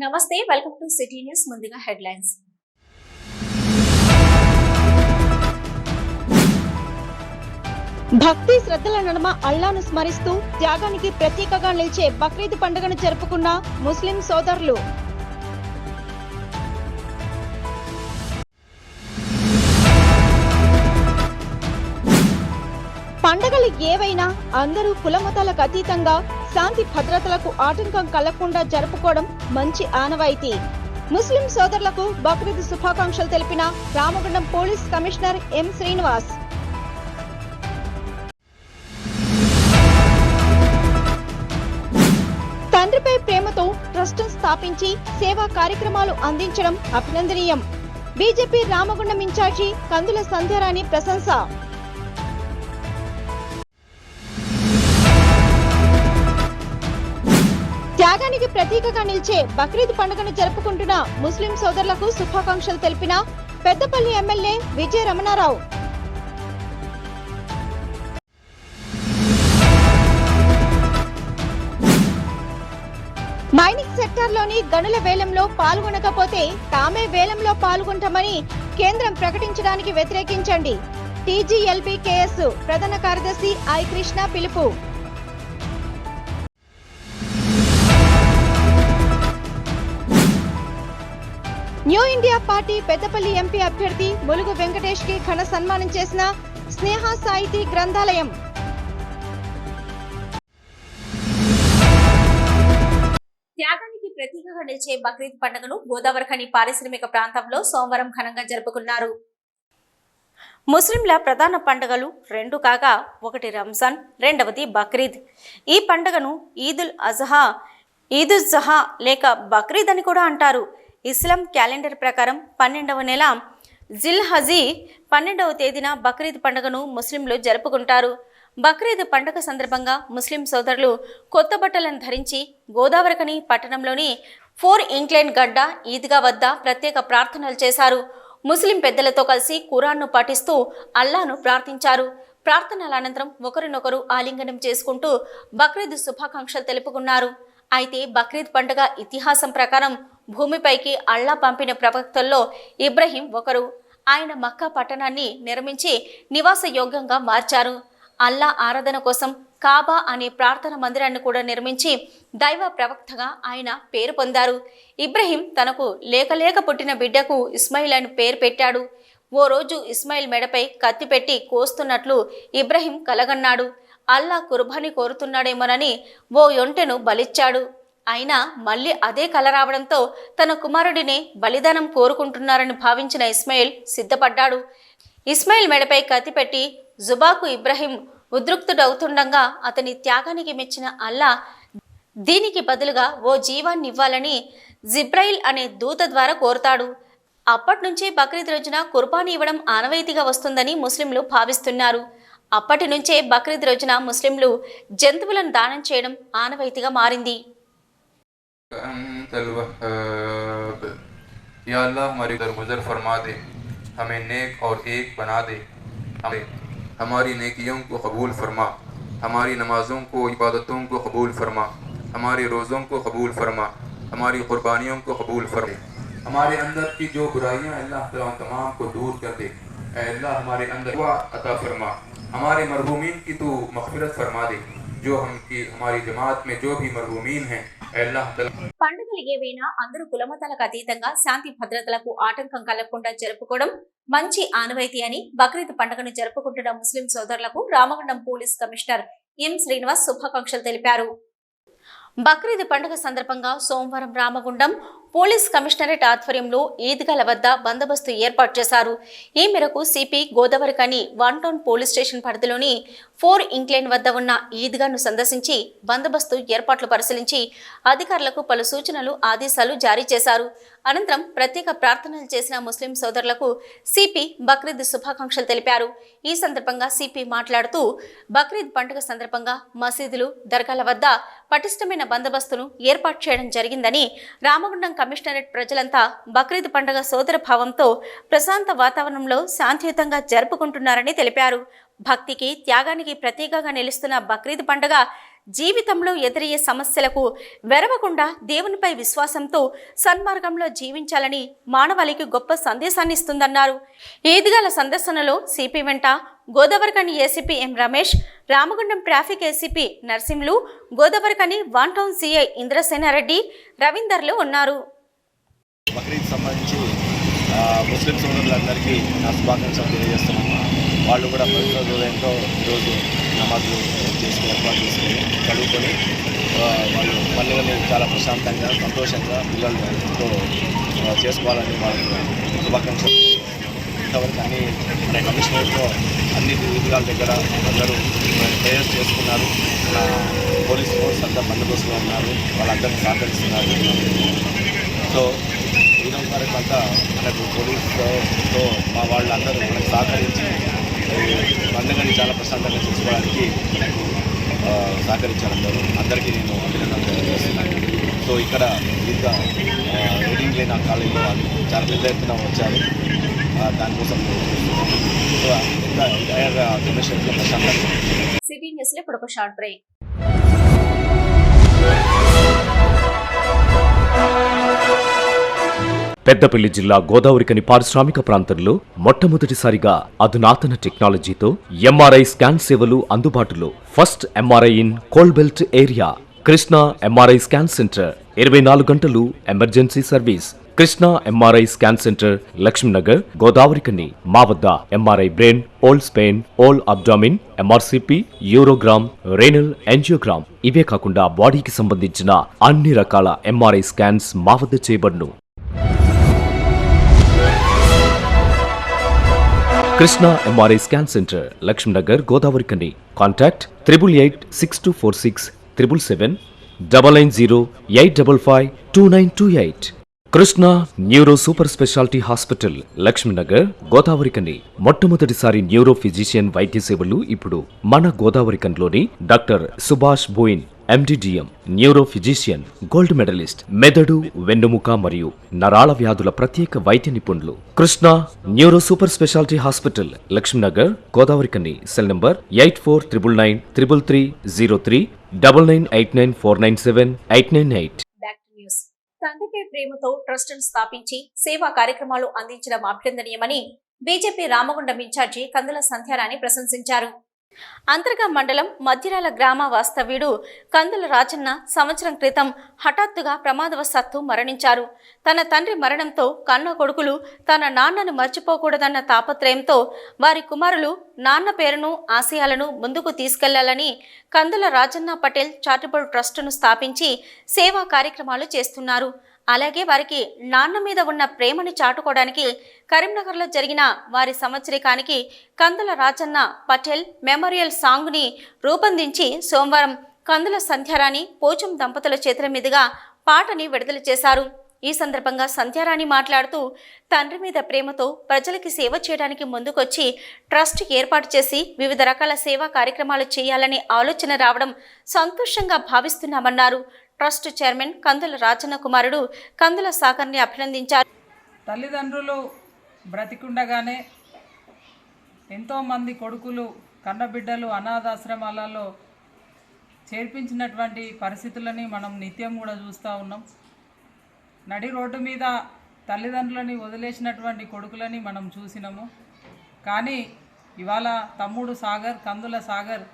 నమస్తే, welcome to city news. ముందుగా headlines. భక్తి శ్రద్ధల నడుమ అల్లాను స్మరిస్తూ త్యాగానికి ప్రతీకగా నిలిచే బక్రీద్ పండుగను జరుపుకున్న ముస్లిం సోదరులు. పండగలు ఏవైనా అందరూ కులమతాలకు అతీతంగా శాంతి భద్రతలకు ఆటంకం కలగకుండా జరుపుకోవడం మంచి ఆనవాయితీ. ముస్లిం సోదరులకు బక్రీద్ శుభాకాంక్షలు తెలిపిన Ramagundam police commissioner M Srinivas. తండ్రిపై ప్రేమతో ట్రస్ట్ స్థాపించి సేవా కార్యక్రమాలు అందించడం అభినందనీయం. బీజేపీ రామగుండం ఇన్ఛార్జి కందుల సంధ్యారాణి ప్రశంస. త్యాగానికి ప్రతీకగా నిలిచే బక్రీద్ పండుగను జరుపుకుంటున్న ముస్లిం సోదరులకు శుభాకాంక్షలు తెలిపిన పెద్దపల్లి ఎమ్మెల్యే విజయ రమణారావు. మైనింగ్ సెక్టార్లోని గనుల వేలంలో పాల్గొనకపోతే తామే వేలంలో పాల్గొంటామని కేంద్రం ప్రకటించడానికి వ్యతిరేకించండి. టీజీఎల్బీకేఎస్ ప్రధాన కార్యదర్శి ఐ కృష్ణ పిలుపు. New India party Peddapalli MP అభ్యర్థి ములుగు వెంకటేష్ కి ఘన సన్మానం చేసిన స్నేహ సాహితీ గ్రంథాలయం. త్యాగానికి ప్రతీకగా నిలిచే బక్రీద్ పండుగను గోదావరిఖని పారిశ్రామిక ప్రాంతంలో సోమవారం ఘనంగా జరుపుకున్నారు. ముస్లింల ప్రధాన పండుగలు రెండు కాగా ఒకటి రంజాన్, రెండవది బక్రీద్. ఈ పండుగను ఈదుల్ జహా లేక బక్రీద్ అని కూడా అంటారు. ఇస్లాం క్యాలెండర్ ప్రకారం 12వ నెల జిల్హజీ 12వ తేదీన బక్రీద్ పండుగను ముస్లింలు జరుపుకుంటారు. బక్రీద్ పండుగ సందర్భంగా ముస్లిం సోదరులు కొత్త బట్టలను ధరించి గోదావరిఖని పట్టణంలోని 4 ఇంక్లైన్ గడ్డ ఈద్గా వద్ద ప్రత్యేక ప్రార్థనలు చేశారు. ముస్లిం పెద్దలతో కలిసి ఖురాన్ను పఠిస్తూ అల్లాను ప్రార్థించారు. ప్రార్థనల అనంతరం ఒకరినొకరు ఆలింగనం చేసుకుంటూ బక్రీద్ శుభాకాంక్షలు తెలుపుకున్నారు. అయితే బక్రీద్ పండుగ ఇతిహాసం ప్రకారం భూమిపైకి అల్లా పంపిన ప్రవక్తల్లో ఇబ్రహీం ఒకరు. ఆయన మక్కా పట్టణాన్ని నిర్మించి నివాస యోగ్యంగా మార్చారు. అల్లా ఆరాధన కోసం కాబా అనే ప్రార్థన మందిరాన్ని కూడా నిర్మించి దైవ ప్రవక్తగా ఆయన పేరు పొందారు. ఇబ్రహీం తనకు లేక పుట్టిన బిడ్డకు ఇస్మాయిల్ అని పేరు పెట్టాడు. ఓ రోజు ఇస్మాయిల్ మెడపై కత్తి పెట్టి కోస్తున్నట్లు ఇబ్రహీం కలగన్నాడు. అల్లా కుర్బానీ కోరుతున్నాడేమోనని ఓ ఒంటెను బలిచ్చాడు. అయినా మళ్ళీ అదే కల రావడంతో తన కుమారుడినే బలిదానం కోరుకుంటున్నారని భావించిన ఇస్మాయిల్ సిద్ధపడ్డాడు. ఇస్మాయిల్ మెడపై కత్తి పెట్టి జుబాకు ఇబ్రహీం ఉద్రిక్తుడవుతుండగా అతని త్యాగానికి మెచ్చిన అల్లా దీనికి బదులుగా ఓ జీవాన్ని ఇవ్వాలని జిబ్రాయిల్ అనే దూత ద్వారా కోరుతాడు. అప్పటి నుంచి బక్రీద్ రోజున కుర్బానీ ఇవ్వడం ఆనవాయితీగా వస్తుందని ముస్లింలు భావిస్తున్నారు. అప్పటి నుంచే బక్రీద్ రోజున ముస్లింలు జంతువులను దానం చేయడం ఆనవాయితీగా మారింది. या अल्लाह हमारी दरगुजर फरमा दे, हमें नेक और एक बना दे, हमारी नेकियों को कबूल फरमा, हमारी नमाज़ों को इबादतों को कबूल फरमा, हमारे रोज़ों को कबूल फरमा, हमारी कुर्बानियों को कबूल फरमा, हमारे अंदर की जो बुराइयां अल्लाह ताला तमाम को दूर कर दे। अल्लाह हमारे अंदर अता फरमा, हमारे मरहूमीन की तो मग़फ़िरत फरमा दे, जो हमारी जमात में जो भी मरहूमीन हैं పండుగలు ఏవైనా అందరూ కులమతాలకు అతీతంగా శాంతి భద్రతలకు ఆటంకం కలగకుండా జరుపుకోవడం మంచి ఆనవాయితీ అని బక్రీద్ పండుగను జరుపుకుంటున్న ముస్లిం సోదరులకు Ramagundam police commissioner M Srinivas శుభాకాంక్షలు తెలిపారు. బక్రీద్ పండుగ సందర్భంగా సోమవారం రామగుండం పోలీస్ కమిషనరేట్ ఆధ్వర్యంలో ఈద్గాల వద్ద బందోబస్తు ఏర్పాటు చేశారు. ఈ మేరకు CP Godavarikhani 1 town police station పరిధిలోని 4 ఇంక్లైన్ వద్ద ఉన్న ఈద్గాను సందర్శించి బందోబస్తు ఏర్పాట్లు పరిశీలించి అధికారులకు పలు సూచనలు ఆదేశాలు జారీ చేశారు. అనంతరం ప్రత్యేక ప్రార్థనలు చేసిన ముస్లిం సోదరులకు సిపి బక్రీద్ శుభాకాంక్షలు తెలిపారు. ఈ సందర్భంగా సిపి మాట్లాడుతూ బక్రీద్ పండుగ సందర్భంగా మసీదులు, దర్గాల వద్ద పటిష్టమైన బందోబస్తును ఏర్పాటు చేయడం జరిగిందని, రామగుండం కమిషనరేట్ ప్రజలంతా బక్రీద్ పండుగ సోదర భావంతో ప్రశాంత వాతావరణంలో శాంతియుతంగా జరుపుకుంటున్నారని తెలిపారు. భక్తికి, త్యాగానికి ప్రతీకగా నిలుస్తున్న బక్రీద్ పండుగ జీవితంలో ఎదురయ్యే సమస్యలకు వెరవకుండా దేవునిపై విశ్వాసంతో సన్మార్గంలో జీవించాలని మానవాళికి గొప్ప సందేశాన్ని ఇస్తుందన్నారు. ఈద్గాల సందర్శనలో సిపి వెంట Godavarikhani ACP M Ramesh, Ramagundam traffic ACP Narsimlu, Godavarikhani one town CI Indrasenareddy, రవీందర్లు ఉన్నారు. బక్రీద్ సంబంధించి ముస్లిం సోదరులందరికీ నా శుభాకాంక్షలు తెలియజేస్తున్నాను. వాళ్ళు కూడా పవిత్ర హృదయంతో ఈరోజు నమాజులు చేసుకుని ఏర్పాటు చేసుకుని చదువుకొని వాళ్ళు పండుగని చాలా ప్రశాంతంగా సంతోషంగా పిల్లలతో చేసుకోవాలని వాళ్ళకు శుభాకాంక్షలు. ఇంతవరకు అన్ని మన కమిషనర్తో అన్ని విధాల దగ్గర అందరూ ప్రేయర్స్ చేసుకున్నారు. పోలీస్ ఫోర్స్ అంతా బందోబస్తులో ఉన్నారు, వాళ్ళందరినీ సహకరిస్తున్నారు. సో ఈరోజు వరకు అంతా మనకు పోలీసుతో మా వాళ్ళందరూ మనకు సహకరించి పండుగని చాలా ప్రశాంతంగా చేసుకోవడానికి మనకు సహకరించారు. అందరికీ నేను అభినందనలు తెలియజేస్తున్నాను. సో ఇక్కడ ఇంకా రీడింగ్ లేని కాలేజీలో చాలా పెద్ద ఎత్తున వచ్చారు. దానికోసం సో ఇంకా ఎంటైర్ జనరేషన్కి ప్రశాంతంగా. సిటీ న్యూస్లో ఇప్పుడు ఒక షార్ట్ బ్రేక్. పెద్దపల్లి జిల్లా గోదావరికని పారిశ్రామిక ప్రాంతంలో మొట్టమొదటిసారిగా అధునాతన టెక్నాలజీతో ఎంఆర్ఐ స్కాన్ సేవలు అందుబాటులో. First MRI in coal belt area. Krishna MRI scan center 24 గంటలు emergency service. Krishna MRI scan centre, Lakshminagar, Godavarikhani. మా వద్ద MRI brain, whole spine, whole abdomen, MRCP, urogram, renal angiogram, ఇవే కాకుండా బాడీకి సంబంధించిన అన్ని రకాల ఎంఆర్ఐ స్కాన్స్ మా వద్ద చేయబడును. Krishna MRI scan centre, Lakshminagar, Godavarikhani. Contact 8862467777 99085552928. Krishna neuro super speciality hospital, Lakshminagar, Godavarikhani. మొట్టమొదటిసారి న్యూరో ఫిజిషియన్ వైద్య సేవలు ఇప్పుడు మన గోదావరికన్లోని doctor Subhash Boyin, MD DM, neuro physician, gold medalist, మెదడు, వెన్నుముక మరియు నరాల వ్యాధుల ప్రత్యేక వైద్య నిపుణులు. Krishna neuro super speciality hospital, Lakshminagar, Godavarikhani. Cell number 84993303 9989497898. తండ్రిపై ప్రేమతో ట్రస్టును స్థాపించి సేవా కార్యక్రమాలు అందించడం అభినందనీయమని బీజేపీ రామగుండం ఇన్ఛార్జి కందుల సంధ్యారాణి ప్రశంసించారు. అంతర్గా మండలం మధ్యరాల గ్రామ వాస్తవ్యుడు కందుల రాజన్న సంవత్సరం క్రితం హఠాత్తుగా ప్రమాదవశాత్తు మరణించారు. తన తండ్రి మరణంతో కన్న కొడుకులు తన నాన్నను మర్చిపోకూడదన్న తాపత్రయంతో వారి కుమారులు నాన్న పేరును, ఆశయాలను ముందుకు తీసుకెళ్లాలని కందుల రాజన్న పటేల్ చారిటబుల్ ట్రస్టును స్థాపించి సేవా కార్యక్రమాలు చేస్తున్నారు. అలాగే వారికి నాన్న మీద ఉన్న ప్రేమని చాటుకోవడానికి కరీంనగర్లో జరిగిన వారి సంవత్సరికానికి కందుల రాజన్న పటేల్ మెమోరియల్ సాంగ్ని రూపొందించి సోమవారం కందుల సంధ్యారాణి పోచం దంపతుల చేతుల మీదుగా పాటని విడుదల చేశారు. ఈ సందర్భంగా సంధ్యారాణి మాట్లాడుతూ తండ్రి మీద ప్రేమతో ప్రజలకి సేవ చేయడానికి ముందుకొచ్చి ట్రస్ట్ ఏర్పాటు చేసి వివిధ రకాల సేవా కార్యక్రమాలు చేయాలనే ఆలోచన రావడం సంతోషంగా భావిస్తున్నామన్నారు. ట్రస్ట్ చైర్మన్ కందుల రాజన్న కుమారుడు కందుల సాగర్ని అభినందించారు. తల్లిదండ్రులు బ్రతికుండగానే ఎంతోమంది కొడుకులు కన్నబిడ్డలు అనాథాశ్రమాలలో చేర్పించినటువంటి పరిస్థితులని మనం నిత్యం కూడా చూస్తూ ఉన్నాం. నడి రోడ్డు మీద తల్లిదండ్రులని వదిలేసినటువంటి కొడుకులని మనం చూసినాము. కానీ ఇవాళ తమ్ముడు సాగర్, కందుల సాగర్,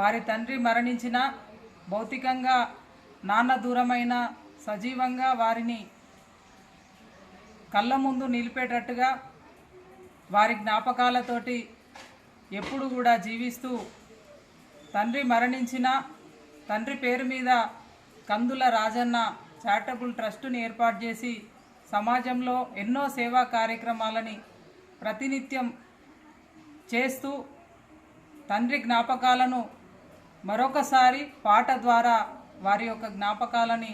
వారి తండ్రి మరణించిన భౌతికంగా నాన్న దూరమైన సజీవంగా వారిని కళ్ళ ముందు నిలిపేటట్టుగా వారి జ్ఞాపకాలతోటి ఎప్పుడు కూడా జీవిస్తూ తండ్రి మరణించిన తండ్రి పేరు మీద కందుల రాజన్న చారిటబుల్ ట్రస్టుని ఏర్పాటు చేసి సమాజంలో ఎన్నో సేవా కార్యక్రమాలని ప్రతినిత్యం చేస్తూ తండ్రి జ్ఞాపకాలను మరొకసారి పాట ద్వారా వారి యొక్క జ్ఞాపకాలని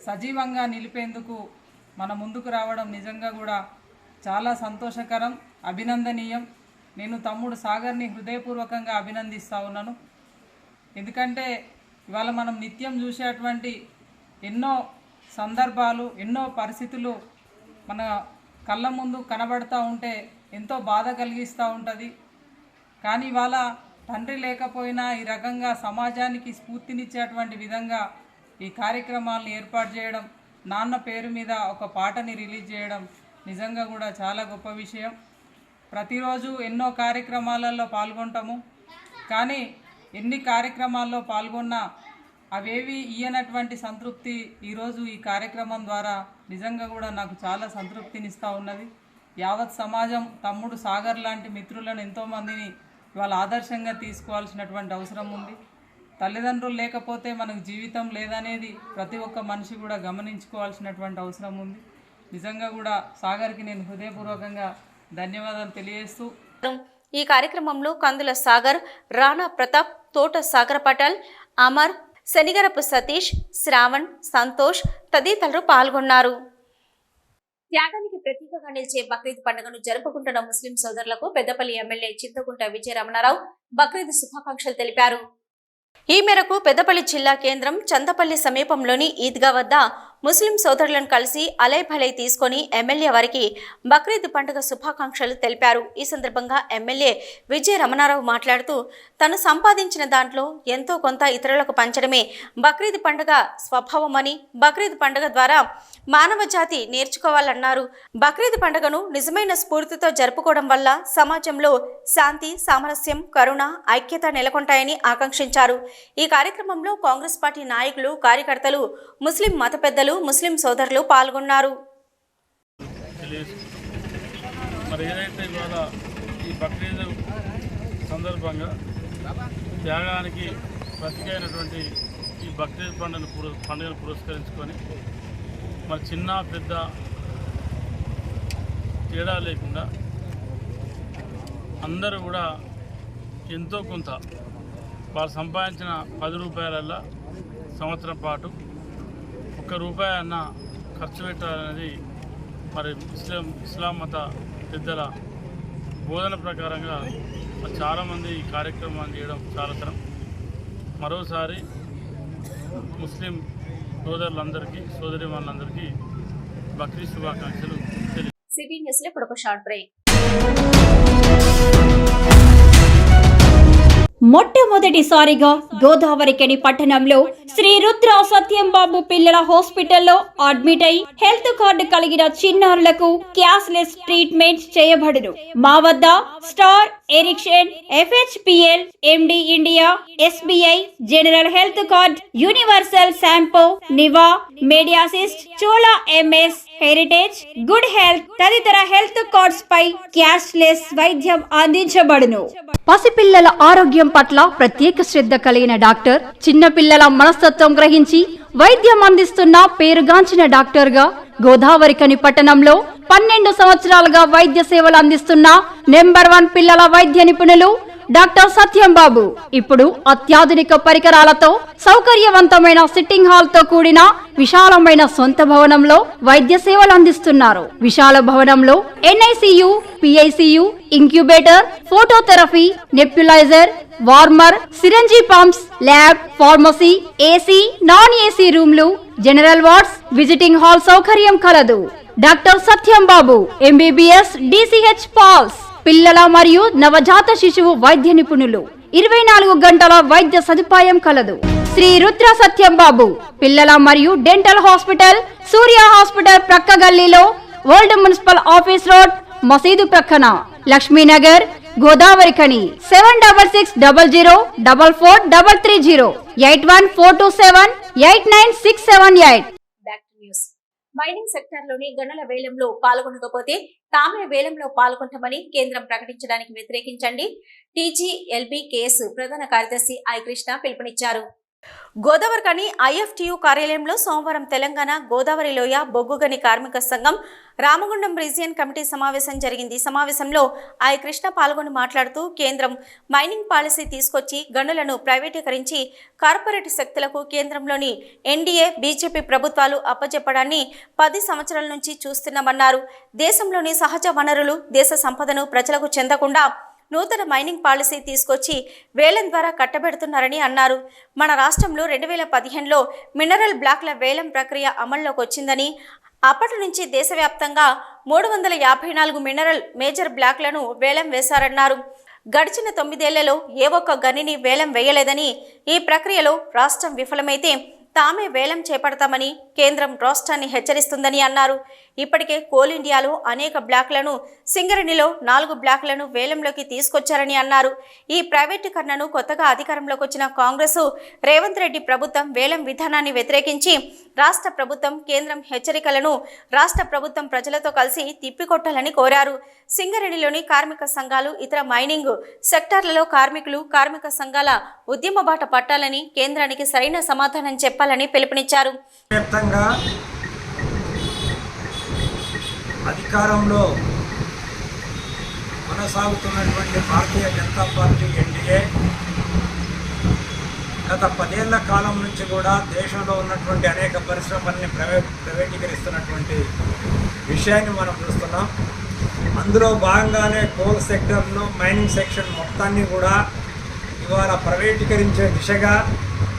సజీవంగా నిలిపేందుకు మన ముందుకు రావడం నిజంగా కూడా చాలా సంతోషకరం, అభినందనీయం. నేను తమ్ముడు సాగర్ని హృదయపూర్వకంగా అభినందిస్తూ ఉన్నాను. ఎందుకంటే ఇవాళ మనం నిత్యం చూసేటువంటి ఎన్నో సందర్భాలు, ఎన్నో పరిస్థితులు మన కళ్ళ ముందు కనబడుతూ ఉంటే ఎంతో బాధ కలిగిస్తూ ఉంటుంది. కానీ ఇవాళ తండ్రి లేకపోయినా ఈ రకంగా సమాజానికి స్ఫూర్తినిచ్చేటువంటి విధంగా ఈ కార్యక్రమాలను ఏర్పాటు చేయడం, నాన్న పేరు మీద ఒక పాటని రిలీజ్ చేయడం నిజంగా కూడా చాలా గొప్ప విషయం. ప్రతిరోజు ఎన్నో కార్యక్రమాలలో పాల్గొంటాము, కానీ ఎన్ని కార్యక్రమాల్లో పాల్గొన్నా అవేవి ఇయ్యనటువంటి సంతృప్తి ఈరోజు ఈ కార్యక్రమం ద్వారా నిజంగా కూడా నాకు చాలా సంతృప్తినిస్తూ ఉన్నది. యావత్ సమాజం తమ్ముడు సాగర్ లాంటి మిత్రులను ఎంతోమందిని ఇవాళ ఆదర్శంగా తీసుకోవాల్సినటువంటి అవసరం ఉంది. తల్లిదండ్రులు లేకపోతే మనకు జీవితం లేదనేది ప్రతి ఒక్క మనిషి కూడా గమనించుకోవాల్సినటువంటి అవసరం ఉంది. నిజంగా కూడా సాగర్కి నేను హృదయపూర్వకంగా ధన్యవాదాలు తెలియజేస్తూ ఈ కార్యక్రమంలో కందుల సాగర్, రాణా ప్రతాప్, తోట సాగర్ పటేల్, అమర్, శనిగరపు సతీష్, శ్రావణ్, సంతోష్ తదితరులు పాల్గొన్నారు. త్యాగానికి ప్రతీకగా నిలిచే బక్రీద్ పండుగను జరుపుకుంటున్న ముస్లిం సోదరులకు పెద్దపల్లి ఎమ్మెల్యే చింతకుంట విజయ రమణారావు బక్రీద్ శుభాకాంక్షలు తెలిపారు. ఈ మేరకు పెద్దపల్లి జిల్లా కేంద్రం చందపల్లి సమీపంలోని ఈద్గా వద్ద ముస్లిం సోదరులను కలిసి అలైభలై తీసుకొని ఎమ్మెల్యే వారికి బక్రీద్ పండుగ శుభాకాంక్షలు తెలిపారు. ఈ సందర్భంగా ఎమ్మెల్యే విజయ రమణారావు మాట్లాడుతూ తను సంపాదించిన దాంట్లో ఎంతో కొంత ఇతరులకు పంచడమే బక్రీద్ పండుగ స్వభావమని, బక్రీద్ పండుగ ద్వారా మానవ జాతి నేర్చుకోవాలన్నారు. బక్రీద్ పండుగను నిజమైన స్ఫూర్తితో జరుపుకోవడం వల్ల సమాజంలో శాంతి, సామరస్యం, కరుణ, ఐక్యత నెలకొంటాయని ఆకాంక్షించారు. ఈ కార్యక్రమంలో కాంగ్రెస్ పార్టీ నాయకులు, కార్యకర్తలు, ముస్లిం మత పెద్దలు, ముస్లిం సోదరులు పాల్గొన్నారు. మరి ఏదైతే ఇవాళ ఈ బక్రీద్ సందర్భంగా త్యాగానికి ప్రతీకైనటువంటి ఈ బక్రీద్ పండుగను పురస్కరించుకొని మరి చిన్న పెద్ద తేడా లేకుండా అందరూ కూడా ఎంతో కొంత వాళ్ళు సంపాదించిన 10 రూపాయలల్లో సంవత్సరం పాటు ₹1 అన్న ఖర్చు పెట్టాలనేది మరి ఇస్లాం మత పెద్దల బోధన ప్రకారంగా చాలామంది ఈ కార్యక్రమాన్ని చేయడం చాలా తరం. మరోసారి ముస్లిం సోదరులందరికీ, సోదరిమణులందరికీ బక్రీద్ శుభాకాంక్షలు తెలియజేస్తున్నాను. సిటీ న్యూస్ లో ఇప్పుడు ఒక షార్ట్ బ్రేక్. మొట్టమొదటిసారిగా గోదావరికని పట్టణంలో శ్రీ రుద్ర సత్యంబాబు పిల్లల హాస్పిటల్లో అడ్మిట్ అయి హెల్త్ కార్డు కలిగిన చిన్నారులకు క్యాష్లెస్ ట్రీట్మెంట్ చేయబడును. మా వద్ద star, Ericson, FHPL, MD India, SBI, general health card, universal Sompo, Niva, Mediassist, Chola MS, heritage, good health తదితర హెల్త్ కార్డ్స్ పై క్యాష్లెస్ వైద్యం అందించబడును. పసిపిల్లల ఆరోగ్యం పట్ల ప్రత్యేక శ్రద్ధ కలిగిన డాక్టర్, చిన్నపిల్లల మనస్తత్వం గ్రహించి వైద్యం అందిస్తున్న పేరుగాంచిన డాక్టర్ గా గోదావరికని పట్టణంలో 12 సంవత్సరాలుగా వైద్య సేవలు అందిస్తున్న నెంబర్ 1 పిల్లల వైద్య నిపుణులు డాక్టర్ సత్యంబాబు ఇప్పుడు అత్యాధునిక పరికరాలతో సౌకర్యవంతమైన సిట్టింగ్ హాల్ తో కూడిన విశాలమైన సొంత భవనంలో వైద్య సేవలు అందిస్తున్నారు. విశాల భవనంలో NICU, PICU, incubator, phototherapy, nebulizer, warmer, syringe pumps, lab, pharmacy, AC, non AC రూమ్లు, జనరల్ వార్డ్స్, విజిటింగ్ హాల్ సౌకర్యం కలదు. Doctor Satyambabu MBBS, DCH PALS, పిల్లల మరియు నవజాత శిశువు వైద్య నిపుణులు, 24 గంటల వైద్య సదుపాయం కలదు. శ్రీ రుద్ర సత్యంబాబు పిల్లల మరియు డెంటల్ హాస్పిటల్, సూర్య హాస్పిటల్ ప్రక్క గల్లీలో, ఓల్డ్ మున్సిపల్ ఆఫీస్ రోడ్, మసీదు ప్రక్కన, Lakshminagar, Godavarikhani. 7600004430, 8142789678. Back to news. Mining సెక్టార్లోని గనుల వేలంలో పాల్గొనకపోతే తామే వేలంలో పాల్గొంటామని కేంద్రం ప్రకటించడానికి వ్యతిరేకించండి TGLB కేసు ప్రధాన కార్యదర్శి ఐ కృష్ణ పిలుపునిచ్చారు. గోదావరికని IFTU కార్యాలయంలో సోమవారం తెలంగాణ గోదావరి లోయ బొగ్గుగని కార్మిక సంఘం రామగుండం రీజియన్ కమిటీ సమావేశం జరిగింది. సమావేశంలో ఐ కృష్ణ పాల్గొని మాట్లాడుతూ కేంద్రం మైనింగ్ పాలసీ తీసుకొచ్చి గనులను ప్రైవేటీకరించి కార్పొరేట్ శక్తులకు కేంద్రంలోని NDA, BJP ప్రభుత్వాలు అప్పచెప్పడాన్ని 10 సంవత్సరాల నుంచి చూస్తున్నామన్నారు. దేశంలోని సహజ వనరులు, దేశ సంపదను ప్రజలకు చెందకుండా నూతన మైనింగ్ పాలసీ తీసుకొచ్చి వేలం ద్వారా కట్టబెడుతున్నారని అన్నారు. మన రాష్ట్రంలో 2015లో మినరల్ బ్లాక్ల వేలం ప్రక్రియ అమల్లోకి వచ్చిందని, అప్పటి నుంచి దేశవ్యాప్తంగా 354 మినరల్ మేజర్ బ్లాక్లను వేలం వేశారన్నారు. గడిచిన 9 ఏళ్లలో ఏ ఒక్క గనిని వేలం వేయలేదని, ఈ ప్రక్రియలో రాష్ట్రం విఫలమైతే తామే వేలం చేపడతామని కేంద్రం రాష్ట్రాన్ని హెచ్చరిస్తుందని అన్నారు. ఇప్పటికే కోల్ ఇండియాలో అనేక బ్లాక్లను, సింగరేణిలో 4 బ్లాక్లను వేలంలోకి తీసుకొచ్చారని అన్నారు. ఈ ప్రైవేటీకరణను కొత్తగా అధికారంలోకి వచ్చిన కాంగ్రెస్ రేవంత్ రెడ్డి ప్రభుత్వం వేలం విధానాన్ని వ్యతిరేకించి రాష్ట్ర ప్రభుత్వం కేంద్రం హెచ్చరికలను రాష్ట్ర ప్రభుత్వం ప్రజలతో కలిసి తిప్పికొట్టాలని కోరారు. సింగరేణిలోని కార్మిక సంఘాలు, ఇతర మైనింగ్ సెక్టార్లలో కార్మికులు, కార్మిక సంఘాల ఉద్యమ బాట పట్టాలని, కేంద్రానికి సరైన సమాధానం చెప్పాలని పిలుపునిచ్చారు. వ్యాప్తంగా అధికారంలో కొనసాగుతున్నటువంటి భారతీయ జనతా పార్టీ ఎన్డీఏ గత 10 ఏళ్ల కాలం నుంచి కూడా దేశంలో ఉన్నటువంటి అనేక పరిశ్రమల్ని ప్రైవేటీకరిస్తున్నటువంటి విషయాన్ని మనం చూస్తున్నాం. అందులో భాగంగానే కోల్ సెక్టర్ను, మైనింగ్ సెక్షన్ మొత్తాన్ని కూడా ఇవాళ ప్రైవేటీకరించే దిశగా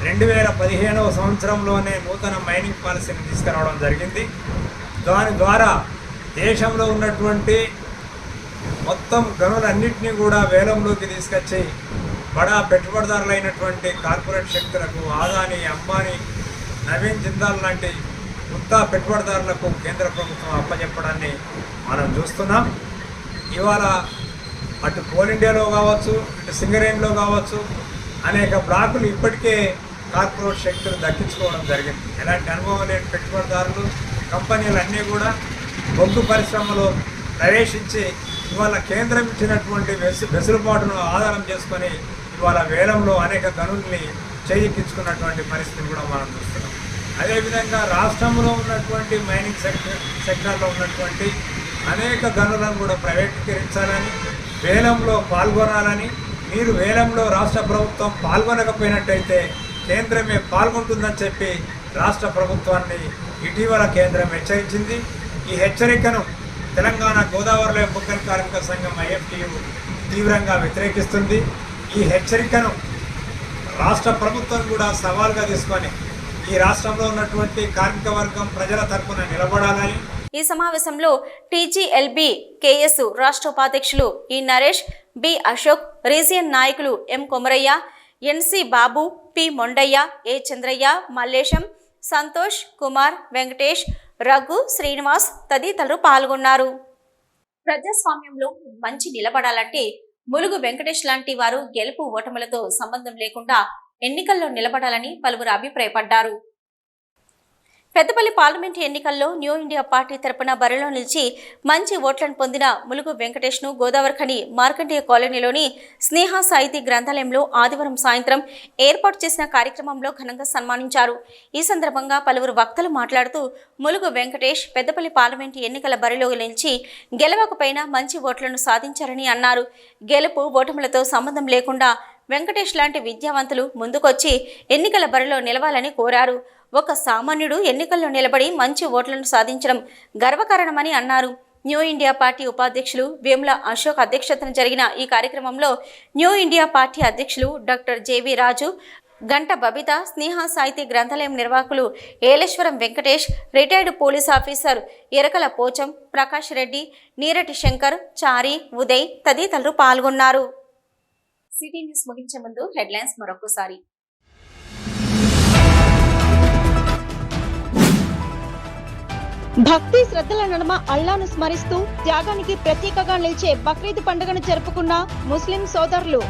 2015వ సంవత్సరంలోనే నూతన మైనింగ్ పాలసీని తీసుకురావడం జరిగింది. దాని ద్వారా దేశంలో ఉన్నటువంటి మొత్తం గనులన్నింటినీ కూడా వేలంలోకి తీసుకొచ్చి బడా పెట్టుబడిదారులైనటువంటి కార్పొరేట్ శక్తులకు, ఆదాని, అంబానీ, నవీన్ జిందాల్ లాంటి కొత్త పెట్టుబడిదారులకు కేంద్ర ప్రభుత్వం అప్పచెప్పడాన్ని మనం చూస్తున్నాం. ఇవాళ అటు కోల్ ఇండియాలో కావచ్చు, ఇటు సింగరేణిలో కావచ్చు అనేక బ్లాకులు ఇప్పటికే కార్పొరేట్ శక్తులు దక్కించుకోవడం జరిగింది. ఎలాంటి అనుభవం లేని పెట్టుబడిదారులు, కంపెనీలు అన్నీ కూడా బొగ్గు పరిశ్రమలో ప్రవేశించి ఇవాళ కేంద్రం ఇచ్చినటువంటి వెసులుబాటును ఆధారం చేసుకొని ఇవాళ వేలంలో అనేక గనుల్ని చేయించుకున్నటువంటి పరిస్థితిని కూడా మనం చూస్తున్నాం. అదేవిధంగా రాష్ట్రంలో ఉన్నటువంటి మైనింగ్ సెక్టార్లో ఉన్నటువంటి అనేక గనులను కూడా ప్రైవేటీకరించాలని, వేలంలో పాల్గొనాలని, మీరు వేలంలో రాష్ట్ర ప్రభుత్వం పాల్గొనకపోయినట్టయితే కేంద్రమే పాల్గొంటుందని చెప్పి రాష్ట్ర ప్రభుత్వాన్ని ఇటీవల కేంద్రం హెచ్చరించింది. ఈ హెచ్చరికను తెలంగాణ గోదావరిలో బొగ్గల కార్మిక సంఘం IFTU తీవ్రంగా వ్యతిరేకిస్తుంది. ఈ హెచ్చరికను రాష్ట్ర ప్రభుత్వం కూడా సవాల్గా తీసుకొని ఈ రాష్ట్రంలో ఉన్నటువంటి కార్మిక వర్గం ప్రజల తరపున నిలబడాలని. ఈ సమావేశంలో TGLB KS రాష్ట్ర ఉపాధ్యక్షులు ఈ నరేష్, బి అశోక్, రీజియన్ నాయకులు ఎం కొమరయ్య, NC బాబు, పి మొండయ్య, ఏ చంద్రయ్య, మల్లేశం, సంతోష్ కుమార్, వెంకటేష్, రఘు, శ్రీనివాస్ తదితరులు పాల్గొన్నారు. ప్రజాస్వామ్యంలో మంచి నిలబడాలంటే ములుగు వెంకటేష్ లాంటి వారు గెలుపు ఓటములతో సంబంధం లేకుండా ఎన్నికల్లో నిలబడాలని పలువురు అభిప్రాయపడ్డారు. పెద్దపల్లి పార్లమెంటు ఎన్నికల్లో న్యూ ఇండియా పార్టీ తరపున బరిలో నిలిచి మంచి ఓట్లను పొందిన ములుగు వెంకటేష్ను గోదావరిఖని మార్కండేయ కాలనీలోని స్నేహ సాహితీ గ్రంథాలయంలో ఆదివారం సాయంత్రం ఏర్పాటు చేసిన కార్యక్రమంలో ఘనంగా సన్మానించారు. ఈ సందర్భంగా పలువురు వక్తలు మాట్లాడుతూ ములుగు వెంకటేష్ పెద్దపల్లి పార్లమెంటు ఎన్నికల బరిలో నిలిచి గెలవకపోయినా మంచి ఓట్లను సాధించారని అన్నారు. గెలుపు ఓటములతో సంబంధం లేకుండా వెంకటేష్ లాంటి విద్యావంతులు ముందుకొచ్చి ఎన్నికల బరిలో నిలవాలని కోరారు. ఒక సామాన్యుడు ఎన్నికల్లో నిలబడి మంచి ఓట్లను సాధించడం గర్వకారణమని అన్నారు. న్యూ ఇండియా పార్టీ ఉపాధ్యక్షులు వేముల అశోక్ అధ్యక్షతన జరిగిన ఈ కార్యక్రమంలో న్యూ ఇండియా పార్టీ అధ్యక్షులు డాక్టర్ JV రాజు, గంట బబిత, స్నేహ సాహితీ గ్రంథాలయం నిర్వాహకులు Yeleswaram Venkatesh, retired police officer Erakala Pocham, Prakash Reddy, Nirati Shankar, Chari, Uday తదితరులు పాల్గొన్నారు. సిటీ న్యూస్ ముగించే ముందు హెడ్లైన్స్ మరొకసారి. భక్తి శ్రద్ధల నడుమ అల్లాను స్మరిస్తూ త్యాగానికి ప్రతీకగా నిలిచే బక్రీద్ పండుగను జరుపుకున్న ముస్లిం సోదరులు.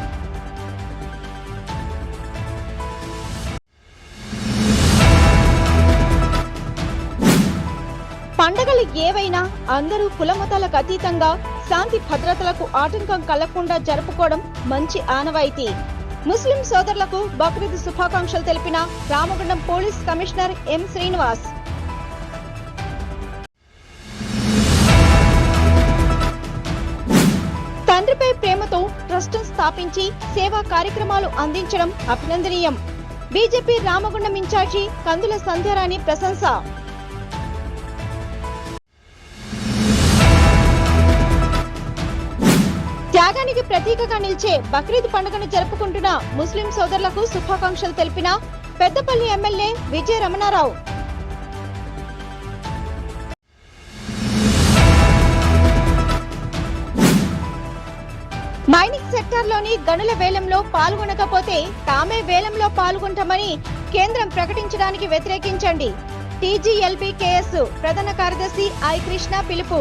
పండగలు ఏవైనా అందరూ కులమతాలకు అతీతంగా శాంతి భద్రతలకు ఆటంకం కలగకుండా జరుపుకోవడం మంచి ఆనవాయితీ. ముస్లిం సోదరులకు బక్రీద్ శుభాకాంక్షలు తెలిపిన Ramagundam police commissioner M Srinivas. తండ్రిపై ప్రేమతో ట్రస్ట్ స్థాపించి సేవా కార్యక్రమాలు అందించడం అభినందనీయం. బీజేపీ రామగుండం ఇన్ఛార్జి కందుల సంధ్యారాణి ప్రశంస. త్యాగానికి ప్రతీకగా నిలిచే బక్రీద్ పండుగను జరుపుకుంటున్న ముస్లిం సోదరులకు శుభాకాంక్షలు తెలిపిన పెద్దపల్లి ఎమ్మెల్యే విజయ రమణారావు. మైనింగ్ సెక్టర్ బీహార్లోని గనుల వేలంలో పాల్గొనకపోతే తామే వేలంలో పాల్గొంటామని కేంద్రం ప్రకటించడానికి వ్యతిరేకించండి. TGLP-KS ప్రధాన కార్యదర్శి ఐ కృష్ణ పిలుపు.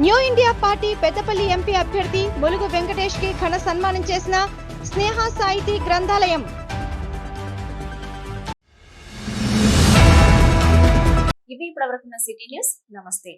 New India party Peddapalli MP అభ్యర్థి ములుగు వెంకటేష్ కి ఘన సన్మానం చేసిన స్నేహ సాహితీ గ్రంథాలయం. ఇవి ఇప్పటివరకున్న సిటీ న్యూస్. నమస్తే.